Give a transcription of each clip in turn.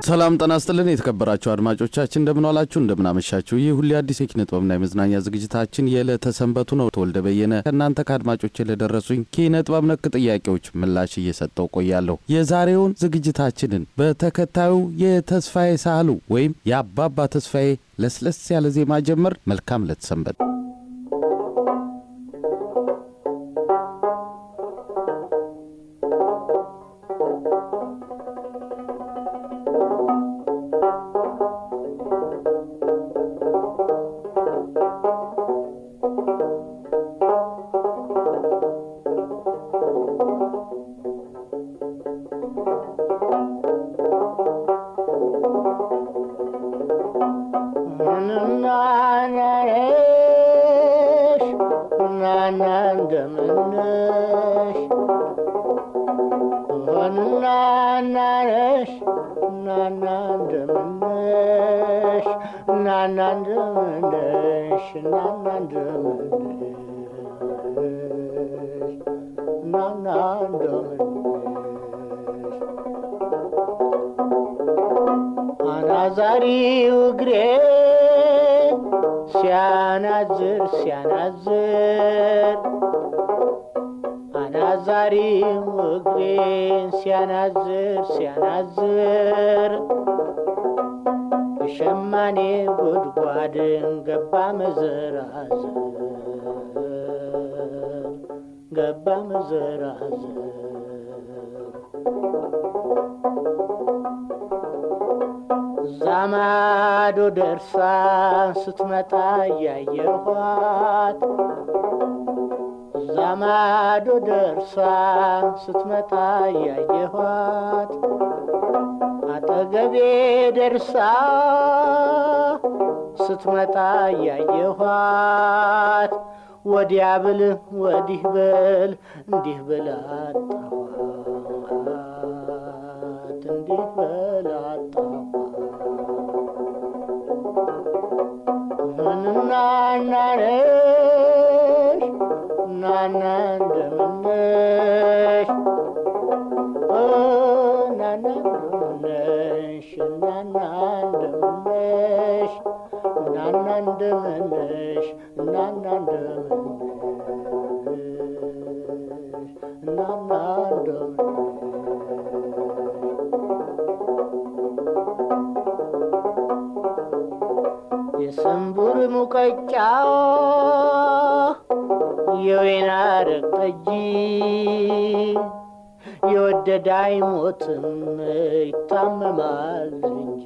ሰላም ጤና ይስጥልን የተከበራችሁ አድማጮቻችን እንደምን ዋላችሁ እንደምን አመሻችሁ ይህ ሁሉ አዲስ የኪነ ጥበብና የመዝናኛ ዝግጅታችን የዕለተ ሰንበቱ ነው ተወልደ በየነ እናንተ ከአድማጮቼ ለደረሱኝ ኪነ ጥበብ ነክ ጥያቄዎች ምላሽ እየሰጠው ቆያለሁ የዛሬውን ዝግጅታችንን በተከታዩ የተስፋዬ ሳህሉ ወይም ያባባ ተስፋዬ ለስለስ ያለ ዜማ ጀመር መልካም ለተሰንበት Anazari ugre sianazir Anazari ugre sianazir Shamane gudgwadin gabba mazrazir Zamado dersa ስትመጣ ያየኋት Zamado dersa ስትመጣ ያየኋት አጠገቤ ደርሳ ስትመጣ ያየኋት ወዲያ ብል ወዲህ ብል እንዲህ ብላጣኋት እንዲህ ብላጣኋት Nanandamnesh Oh nanandamnesh Nanandamnesh Nanandamnesh የሰንቡር ሙቀጫው የወይና ረቀጂ የወደዳይ ሞትም ይታመማል እንጂ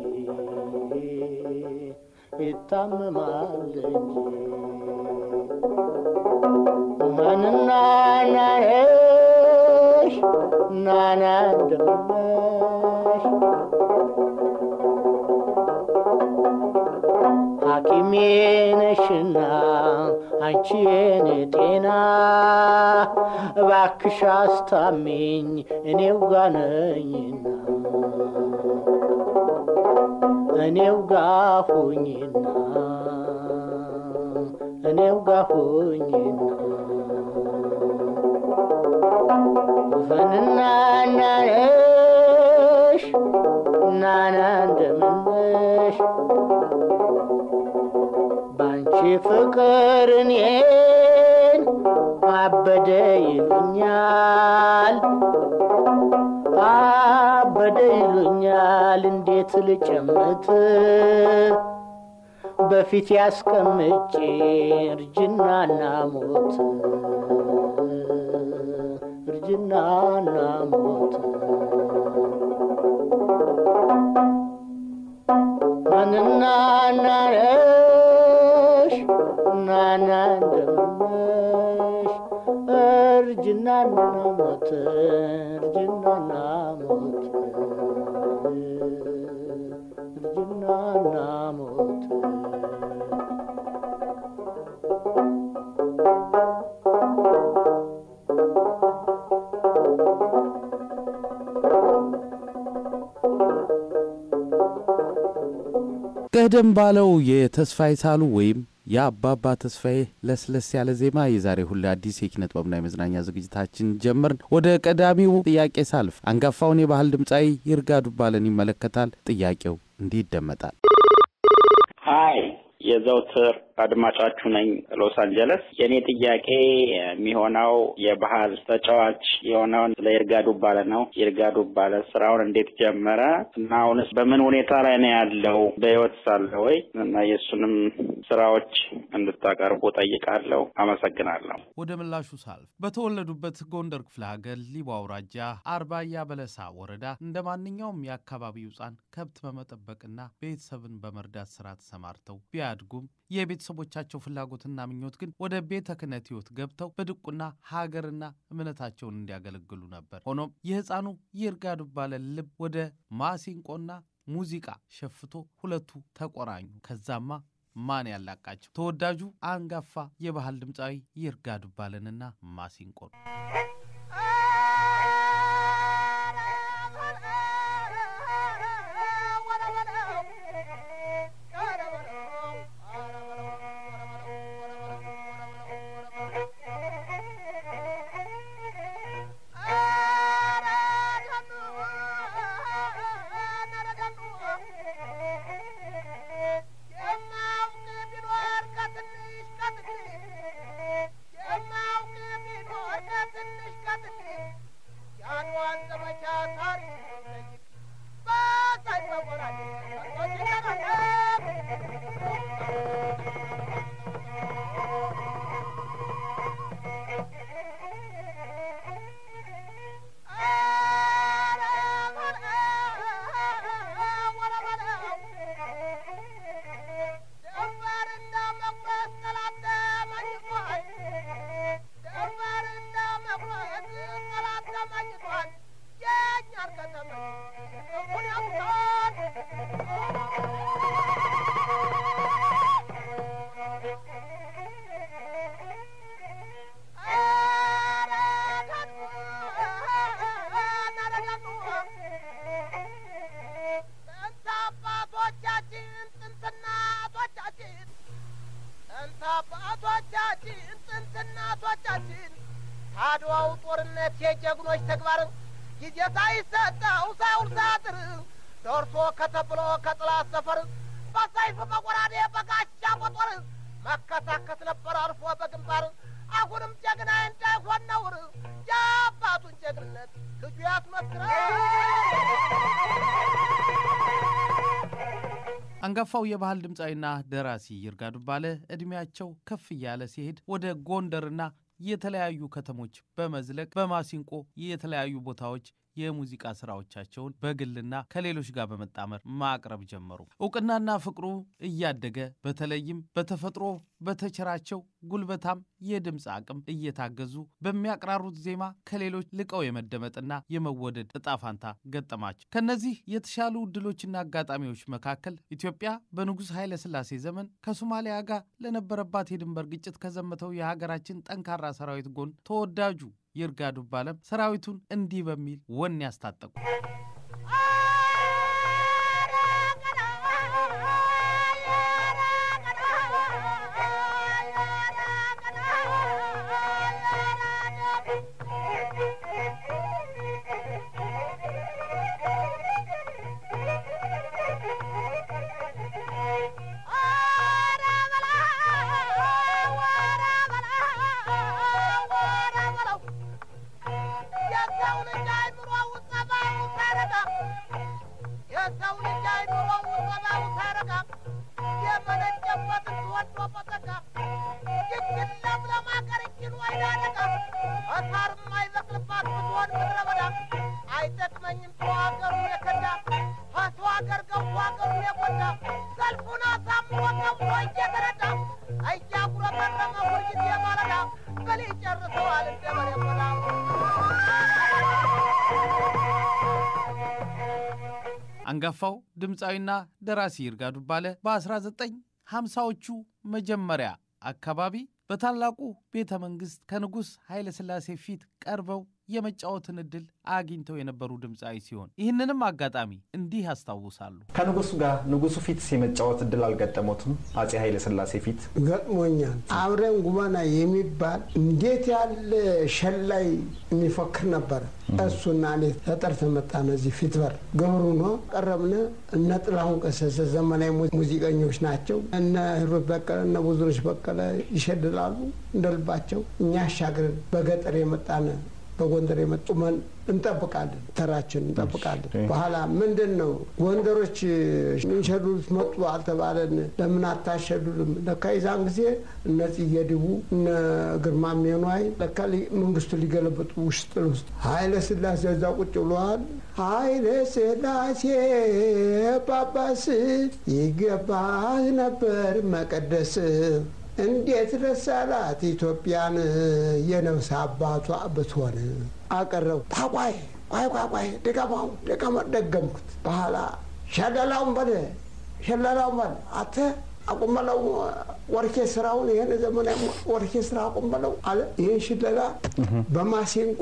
ማንና ናሽ ናናንደምነሽ Hakime neshna አንቺን ጤና እባክሽ አስታሚኝ እኔው ጋር ነኝና እኔው ጋር ሁኝና ፈንና ናሽ ናና እንደምነሽ ባንቺ ፍቅርኔን አበደ ይሉኛል እንዴት ልጨምት በፊት ያስቀምጬ እርጅናና ሞት ማንና ናሽ ናና እንደምነሽ እርጅናና ሞት ቀደም ባለው የተስፋዬ ሳህሉ ወይም የአባባ ተስፋዬ ለስለስ ያለ ዜማ የዛሬ ሁሉ አዲስ የኪነ ጥበብና የመዝናኛ ዝግጅታችን ጀመርን። ወደ ቀዳሚው ጥያቄ ሳልፍ አንጋፋውን የባህል ድምጻዊ ይርጋ ዱባለን ይመለከታል። ጥያቄው እንዲህ ይደመጣል። ሃይ የዘውትር አድማጫችሁ ነኝ ሎስ አንጀለስ። የኔ ጥያቄ የሚሆነው የባህል ተጫዋች የሆነውን ለይርጋ ዱባለ ነው። ይርጋ ዱባለ ስራውን እንዴት ጀመረ እና አሁንስ በምን ሁኔታ ላይ ነው ያለው? በህይወት ሳለ ወይ? እና የሱንም ስራዎች እንድታቀርቡ ጠይቃለሁ። አመሰግናለሁ። ወደ ምላሹ ሳልፍ በተወለዱበት ጎንደር ክፍለ ሀገር ሊቦ አውራጃ አርባያ በለሳ ወረዳ እንደማንኛውም የአካባቢው ሕፃን ከብት በመጠበቅና ቤተሰብን በመርዳት ስራ ተሰማርተው ቢያድጉም የቤተሰቦቻቸው ፍላጎትና ምኞት ግን ወደ ቤተ ክህነት ሕይወት ገብተው በድቁና ሀገርና እምነታቸውን እንዲያገለግሉ ነበር። ሆኖም የሕፃኑ ይርጋ ዱባለ ልብ ወደ ማሲንቆና ሙዚቃ ሸፍቶ ሁለቱ ተቆራኙ። ከዛማ ማን ያላቃቸው? ተወዳጁ አንጋፋ የባህል ድምጻዊ ይርጋ ዱባለንና ማሲንቆን። አድዋው ጦርነት የጀግኖች ተግባር ጊዜታ ይሰጣው ሳውል ሳጥር ደርሶ ከተብሎ ከጥላት ሰፈር በሰይፍ በቆራዴ በጋሻ በጦር መከታከት ነበር አልፎ በግንባር። አሁንም ጀግና እንዳይሆን ነውር የአባቱን ጀግንነት ልጁ ያስመስክረው። አንጋፋው የባህል ድምጻዊና ደራሲ ይርጋ ዱባለ እድሜያቸው ከፍ ያለ ሲሄድ ወደ ጎንደርና የተለያዩ ከተሞች በመዝለቅ በማሲንቆ የተለያዩ ቦታዎች የሙዚቃ ስራዎቻቸውን በግልና ከሌሎች ጋር በመጣመር ማቅረብ ጀመሩ። ዕውቅናና ፍቅሩ እያደገ በተለይም በተፈጥሮ በተቸራቸው ጉልበታም የድምጽ አቅም እየታገዙ በሚያቀራሩት ዜማ ከሌሎች ልቀው የመደመጥና የመወደድ እጣፋንታ ገጠማቸው። ከነዚህ የተሻሉ ዕድሎችና አጋጣሚዎች መካከል ኢትዮጵያ በንጉሥ ኃይለ ሥላሴ ዘመን ከሶማሊያ ጋር ለነበረባት የድንበር ግጭት ከዘመተው የሀገራችን ጠንካራ ሰራዊት ጎን ተወዳጁ ይርጋ ዱባለም ሰራዊቱን እንዲህ በሚል ወኔ ያስታጠቁ። አንጋፋው ድምጻዊና ደራሲ ይርጋ ዱባለ በ1950ዎቹ መጀመሪያ አካባቢ በታላቁ ቤተ መንግስት ከንጉሥ ኃይለ ሥላሴ ፊት ቀርበው የመጫወትን እድል አግኝተው የነበሩ ድምጻዊ ሲሆን ይህንንም አጋጣሚ እንዲህ ያስታውሳሉ። ከንጉሱ ጋር ንጉሱ ፊት የመጫወት እድል አልገጠሞትም? አጼ ኃይለ ሥላሴ ፊት ገጥሞኛል። አብረን ጉባና የሚባል እንዴት ያለ ሸላይ የሚፈክር ነበር። እሱና እኔ ተጠርተን መጣን። እዚህ ፊት በር ገብሩ ነው ቀረብነ። እነ ጥላሁን ገሰሰ ዘመናዊ ሙዚቀኞች ናቸው። እነ ሂሩት በቀለ እነ ብዙነሽ በቀለ ይሸልላሉ እንደልባቸው። እኛ አሻግረን በገጠር የመጣን በጎንደር የመጡመን እንጠብቃለን፣ ተራችን እንጠብቃለን። በኋላ ምንድነው ጎንደሮች እንሸሉት መጡ አልተባለን? ለምን አታሸሉልም? ለካ ይዛን ጊዜ እነዚህ የድቡ እነ ግርማ ሜኗይ ለካ መንግስቱ ሊገለበጡ ውስጥ ኃይለ ሥላሴ እዛ ቁጭ ብለዋል። ኃይለ ሥላሴ ጳጳስ ይገባህ ነበር መቀደስ እንዴት ረሳላት ኢትዮጵያን የነፍስ አባቷ ብትሆን አቀረው። ቋይ ደገምኩት። በኋላ ሸለላውን በለ አተ አቁመለው ኦርኬስትራውን ይሄን ዘመናዊ ኦርኬስትራ አቁመለው አለ። ይሄን ሽለላ በማሲንቆ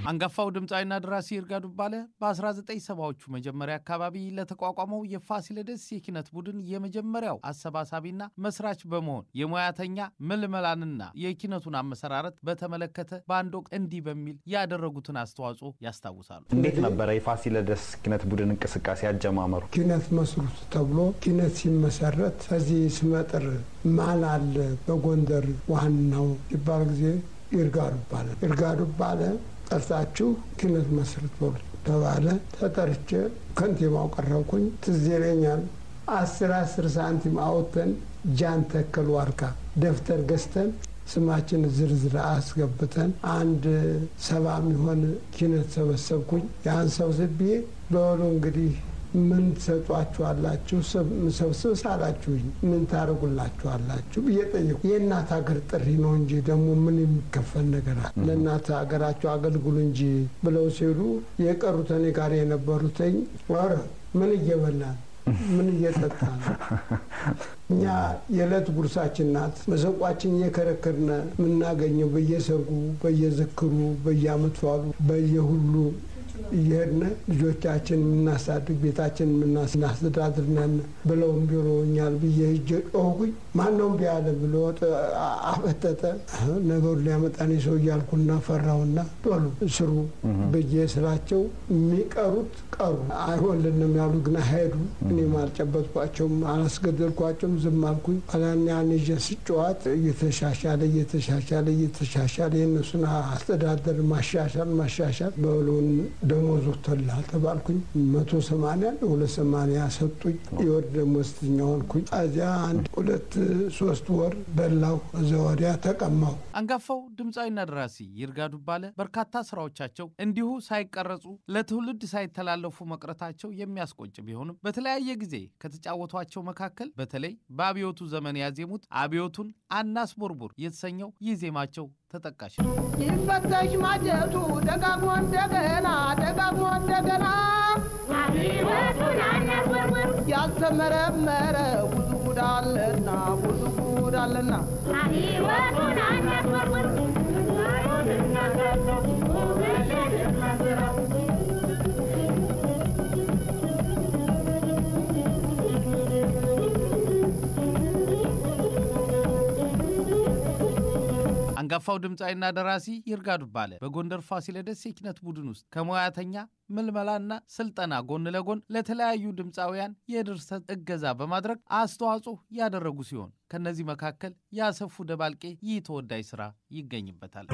አንጋፋው ድምጻዊና ደራሲ ይርጋ ዱባለ በ1970ዎቹ መጀመሪያ አካባቢ ለተቋቋመው የፋሲለደስ የኪነት ቡድን የመጀመሪያው አሰባሳቢና መስራች በመሆን የሙያተኛ መልመላንና የኪነቱን አመሰራረት በተመለከተ በአንድ ወቅት እንዲህ በሚል ያደረጉትን አስተዋጽኦ ያስታውሳሉ። እንዴት ነበር የፋሲለደስ ኪነት ቡድን እንቅስቃሴ አጀማመሩ? ኪነት መስሩት ተብሎ ኪነት ሲመሰረት እዚህ ስመጥር ማን አለ በጎንደር ዋናው ይባል ጊዜ ይርጋ ዱባለ ጠርታችሁ ኪነት መስርት ብሎ ተባለ። ተጠርቼ ከንቲባው ቀረብኩኝ። ትዝ ይለኛል 10 ሳንቲም አውጥተን ጃን ተከል ዋርካ ደፍተር ገዝተን ስማችን ዝርዝር አስገብተን አንድ 70 የሚሆን ኪነት ሰበሰብኩኝ። ያን ሰብስቤ በሉ እንግዲህ ምን ትሰጧችኋላችሁ? ሰብስብ ሳላችሁኝ ምን ታደርጉላችኋላችሁ ብዬ ጠየቁ። የእናት ሀገር ጥሪ ነው እንጂ ደግሞ ምን የሚከፈል ነገር አለ? ለእናት ሀገራችሁ አገልግሉ እንጂ ብለው ሲሉ የቀሩት እኔ ጋር የነበሩትኝ ኧረ ምን እየበላን ምን እየጠጣን እኛ የዕለት ጉርሳችን ናት መሰቋችን እየከረከርነ የምናገኘው በየሰርጉ በየዝክሩ በየዓመት በዓሉ በየሁሉ ይሄን ልጆቻችን እናሳድግ ቤታችን እናስተዳድርነን ብለው ቢሮኛል ብዬ ጮህኩኝ። ማንነው ቢያለ ብሎ አፈጠጠ። ነገሩ ሊያመጣኝ ሰው ያልኩና ፈራውና ቶሎ ስሩ በየ ስራቸው የሚቀሩት ቀሩ። አይሆንልንም ያሉ ግን ሄዱ። እኔም አልጨበጥኳቸውም አላስገደልኳቸውም ዝም አልኩኝ። አላኛን ይጀስጫዋት እየተሻሻለ የነሱን አስተዳደር ማሻሻል በሎን ደሞዝ ወጥቶልሃል ተባልኩኝ። 180 280 ሰጡኝ። የወር ደሞዝተኛ ሆንኩኝ። እዚያ 1-2-3 ወር በላው። እዚያ ወዲያ ተቀማው። አንጋፋው ድምጻዊና ደራሲ ይርጋ ዱባለ በርካታ ስራዎቻቸው እንዲሁ ሳይቀረጹ ለትውልድ ሳይተላለፉ መቅረታቸው የሚያስቆጭ ቢሆንም በተለያየ ጊዜ ከተጫወቷቸው መካከል በተለይ በአብዮቱ ዘመን ያዜሙት አብዮቱን አናስቦርቡር የተሰኘው ይህ ዜማቸው ተጠቃሽ ነው። ይፈተሽ ማጀቱ ደጋግሞ እንደገና ያልተመረመረ ብዙ ጉዳለና ብዙ ጉዳለና አንጋፋው ድምጻይና ደራሲ ይርጋ ዱባለ በጎንደር ፋሲለደስ የኪነት ቡድን ውስጥ ከሙያተኛ ምልመላና ስልጠና ጎን ለጎን ለተለያዩ ድምጻውያን የድርሰት እገዛ በማድረግ አስተዋጽኦ ያደረጉ ሲሆን ከነዚህ መካከል ያሰፉ ደባልቄ ይህ ተወዳጅ ስራ ይገኝበታል።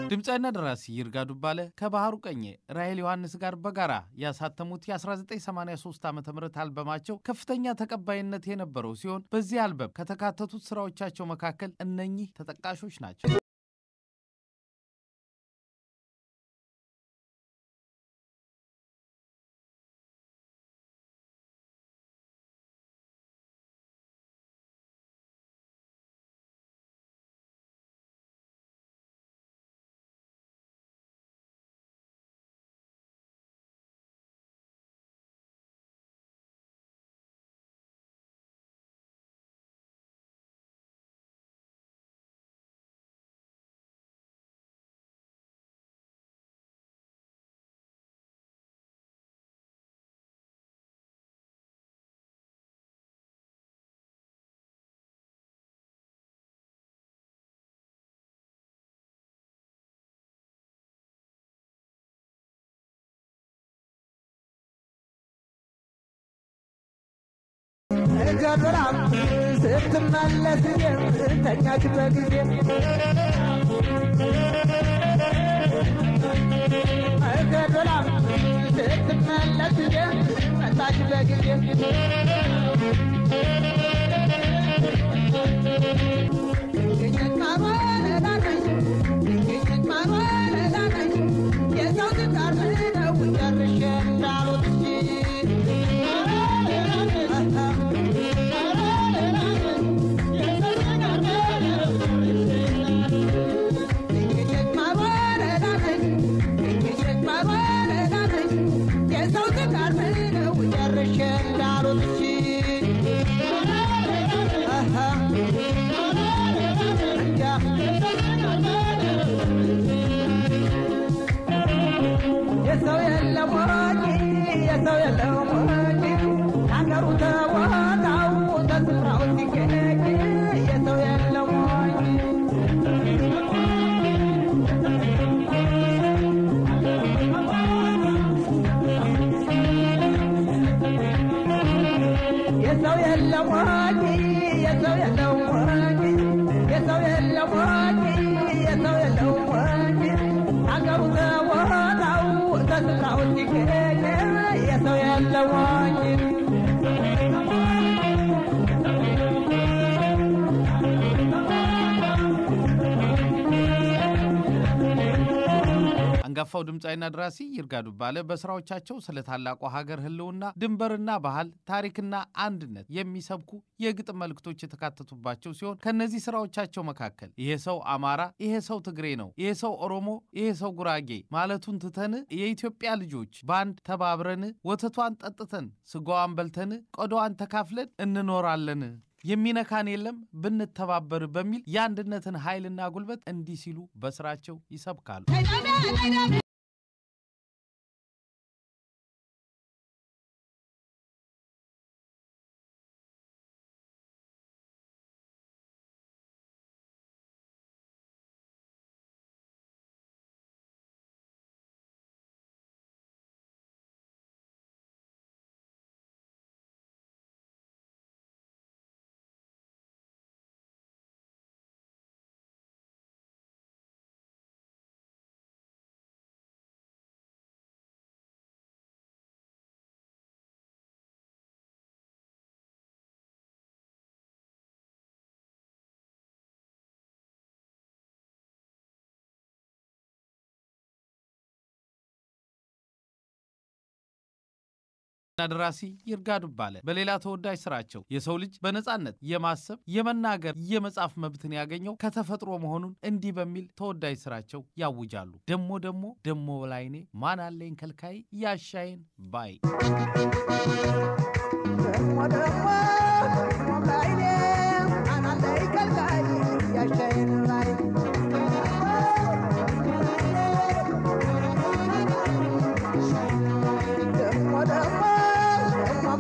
ድምጻይና ደራሲ ይርጋ ዱባለ ከባህሩ ቀኘ ራሄል ዮሐንስ ጋር በጋራ ያሳተሙት የ1983 ዓ.ም አልበማቸው ከፍተኛ ተቀባይነት የነበረው ሲሆን በዚህ አልበም ከተካተቱት ስራዎቻቸው መካከል እነኚህ ተጠቃሾች ናቸው። ገበራም ስትመለስ ተኛች በጊዜ ገበራም ስትመለስ መጣች በጊዜ የሰው ትዳር ነው ጨርሼ እንዳሉት የሰው የለም ሀገሩ ተወጣው ተስራው ሲገኝ የሰው የለም የሰው የለም የሰው የለም የሰው የለም የሰው የለም ሀገሩ ተወጣው ተስራው ሲገኝ የሰው የለም አንጋፋው ድምጻይና ደራሲ ይርጋ ዱባለ በስራዎቻቸው ስለ ታላቁ ሀገር ህልውና ድንበርና ባህል ታሪክና አንድነት የሚሰብኩ የግጥም መልእክቶች የተካተቱባቸው ሲሆን ከነዚህ ስራዎቻቸው መካከል ይሄ ሰው አማራ፣ ይሄ ሰው ትግሬ ነው፣ ይሄ ሰው ኦሮሞ፣ ይሄ ሰው ጉራጌ ማለቱን ትተን የኢትዮጵያ ልጆች ባንድ ተባብረን ወተቷን ጠጥተን ስጋዋን በልተን ቆዳዋን ተካፍለን እንኖራለን የሚነካን የለም ብንተባበር በሚል የአንድነትን ኃይልና ጉልበት እንዲህ ሲሉ በስራቸው ይሰብካሉ። ደራሲ ይርጋ ዱባለ በሌላ ተወዳጅ ስራቸው የሰው ልጅ በነጻነት የማሰብ የመናገር የመጻፍ መብትን ያገኘው ከተፈጥሮ መሆኑን እንዲህ በሚል ተወዳጅ ስራቸው ያውጃሉ። ደሞ ላይኔ ማን አለኝ ከልካይ ያሻይን ባይ ደሞ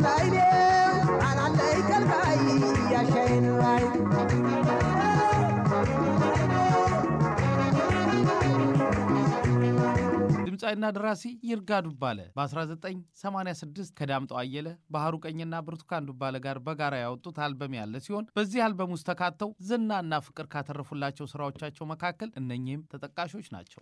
ላይኔ ማን አለኝ ከልካይ ያሻይን ባይ ድምጻዊና ደራሲ ይርጋ ዱባለ በ1986 ከዳምጠው አየለ ባህሩ ቀኝና ብርቱካን ዱባለ ጋር በጋራ ያወጡት አልበም ያለ ሲሆን በዚህ አልበም ውስጥ ተካተው ዝናና ፍቅር ካተረፉላቸው ስራዎቻቸው መካከል እነኚህም ተጠቃሾች ናቸው።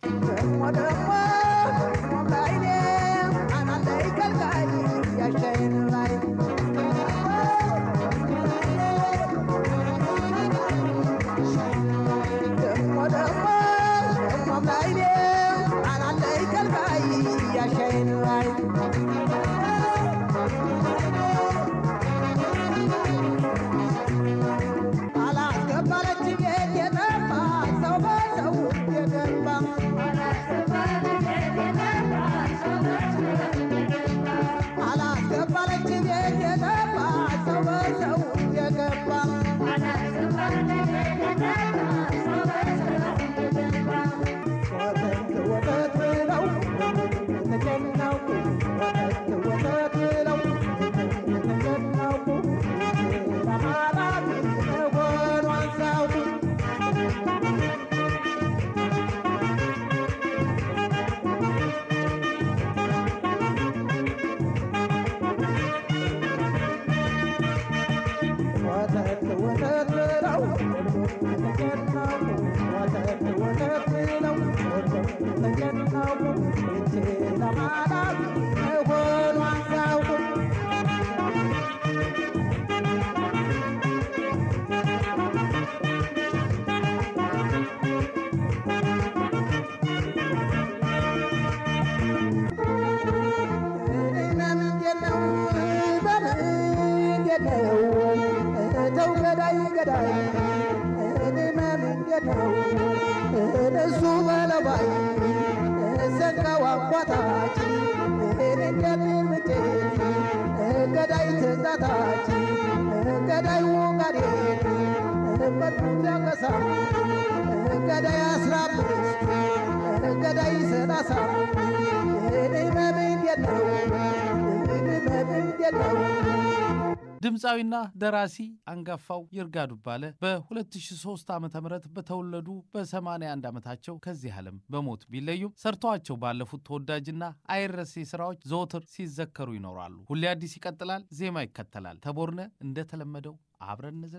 ድምጻዊና ደራሲ አንጋፋው ይርጋ ዱባለ በ2003 ዓመተ ምህረት በተወለዱ በ81 ዓመታቸው ከዚህ ዓለም በሞት ቢለዩም ሰርተዋቸው ባለፉት ተወዳጅና አይረሴ ስራዎች ዘወትር ሲዘከሩ ይኖራሉ። ሁሌ አዲስ ይቀጥላል፣ ዜማ ይከተላል። ተቦርነ እንደተለመደው አብረን እንዘ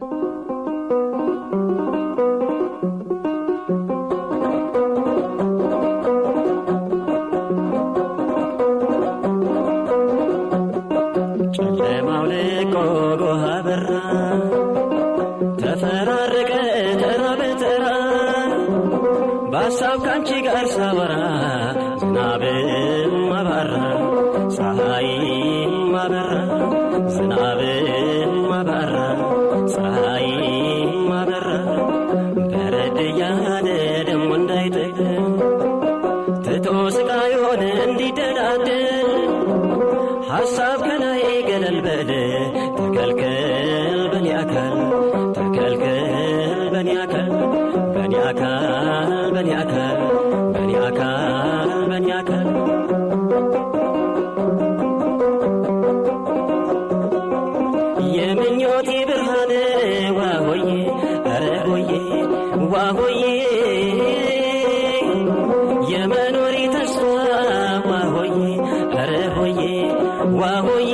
ካንቺ ጋር ሳወራ ዝናብም ማባራ ፀሐይም ማበራ ዝናብም ማባራ ፀሐይም ማበራ በረድ ያለ ደሞ እንዳይጥል ትቶ ስቃዩን እንዲደላድል ሐሳብ ከላይ ገለል በል ተከልከል በኔ አካል ተከልከል በኔ አካል በኔ አካል በኔ አካል በኔ አካል በኔ አካል የምኞቴ ብርሃን ዋሆዬ አረ ሆዬ ዋሆዬ የመኖሬ ተስፋ ዋሆዬ አረ ሆዬ ዋሆዬ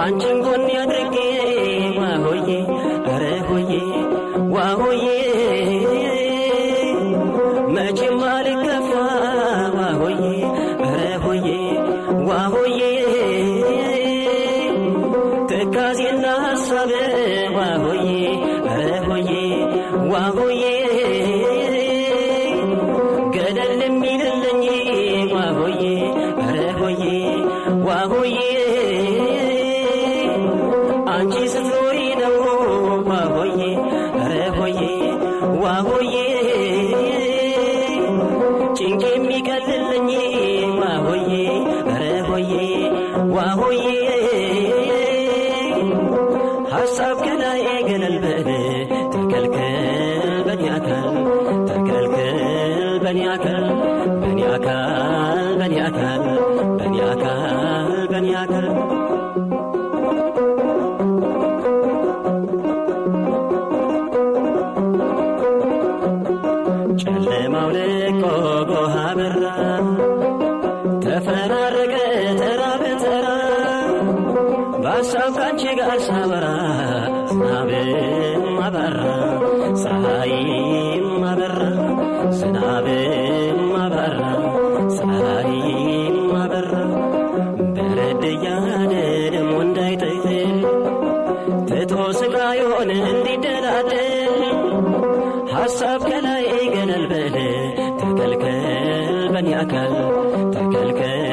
አንቺን ጎን ያድርጌ ዋሆዬ አረ ሆዬ ዋሆዬ መቼም አልከፋ ዋሆዬ አረ ሆዬ ዋሆዬ ትካዜና ሐሳብ ዋሆዬ አረ ሆዬ ዋሆዬ ገደል የሚልልኝ ዋሆዬ አረ ሆዬ ዋሆዬ ጭንቄ የሚቀልልኝ ዋሆዬ ኧረ ሆዬ ዋሆዬ ሐሳብ ከላይ ገለል በል ተከልከል በኔ አካል ተከልከል በኔ አካል በኔ አካል በኔ አካል በኔ አካል በኔ አካል ጨለማው ለቆ ጎህ አበራ ተፈራረቀ ተራ በተራ በሐሳብ ካንቺ ጋር ሳወራ ዝናብም አበራ ፀሐይም አበራ ዝናብም አበራ ፀሐይም አበራ በረድ እያለ ደሞ እንዳይጥል ትቶ ስቃዩን እንዲደላደል ሐሳብ ከላይ ገለል በል ተከልከል በኔ አካል ተከልከል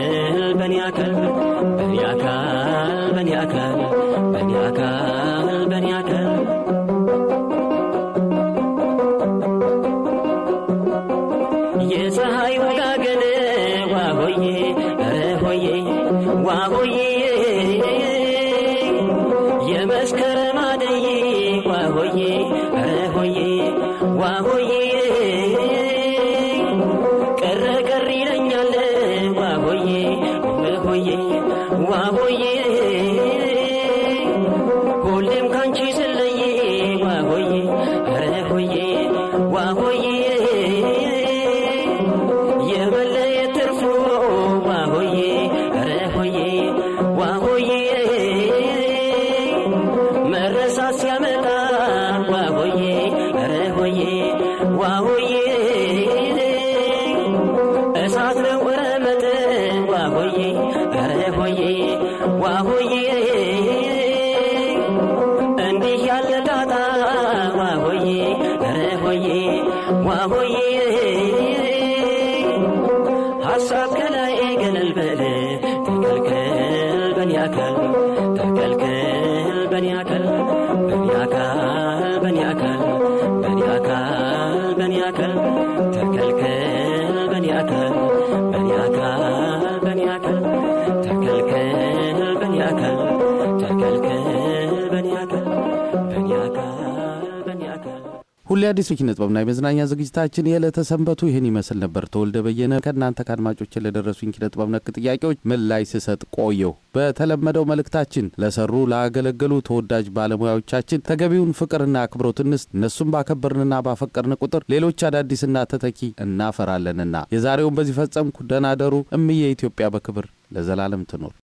በኔ አካል በኔ አካል በኔ አካል በኔ አካል በኔ አካል የፀሐይ ወጋገን ዋሆዬ ኧረ ሆዬ ዋሆዬ የመስከረም አደይ ዋሆዬ ኧረ ሆዬ ዋሆዬ ቀረ ቀር ይለኛል ዋሆዬ ዋሆዬ ዋሆዬ ሁሌም ካንቺ ስለይ ዋሆዬ ኧረ ሆዬ ዋሆዬ የመለየት ትርፉ ዋሆዬ ኧረ ሆዬ ዋሆዬ መረሳት ሲያመጣ ዋሆዬ ኧረ ሆዬ ዋሆዬ እሳት ነው ረመጥ ዋሆዬ ኧረ ሆዬ ዋሆዬ እንዲህ ያለ ጣጣ ዋሆዬ ኧረ ሆዬ ዋሆዬ ሐሳብ ከላይ ገለል በል ተከልከል በኔ አካል ተከልከል በኔ አካል በኔ አካል በኔ አካል በኔ አካል በኔ አካል ተከልከል በኔ አካል በኔ አካል በኔ አካል ተከልከል በኔ አካል ተከልከል በኔ አካል በኔ አካል በኔ አካል ሁሌ አዲስ የኪነ ጥበብና የመዝናኛ ዝግጅታችን የዕለተ ሰንበቱ ይህን ይመስል ነበር። ተወልደ በየነ ከእናንተ ከአድማጮች ለደረሱኝ ኪነ ጥበብ ነክ ጥያቄዎች ምላሽ ስሰጥ ቆየሁ። በተለመደው መልእክታችን ለሰሩ ላገለገሉ ተወዳጅ ባለሙያዎቻችን ተገቢውን ፍቅርና አክብሮት እነሱም ባከበርንና ባፈቀርን ቁጥር ሌሎች አዳዲስና ተተኪ እናፈራለንና የዛሬውን በዚህ ፈጸምኩ። ደህና ደሩ። እምዬ ኢትዮጵያ በክብር ለዘላለም ትኖር።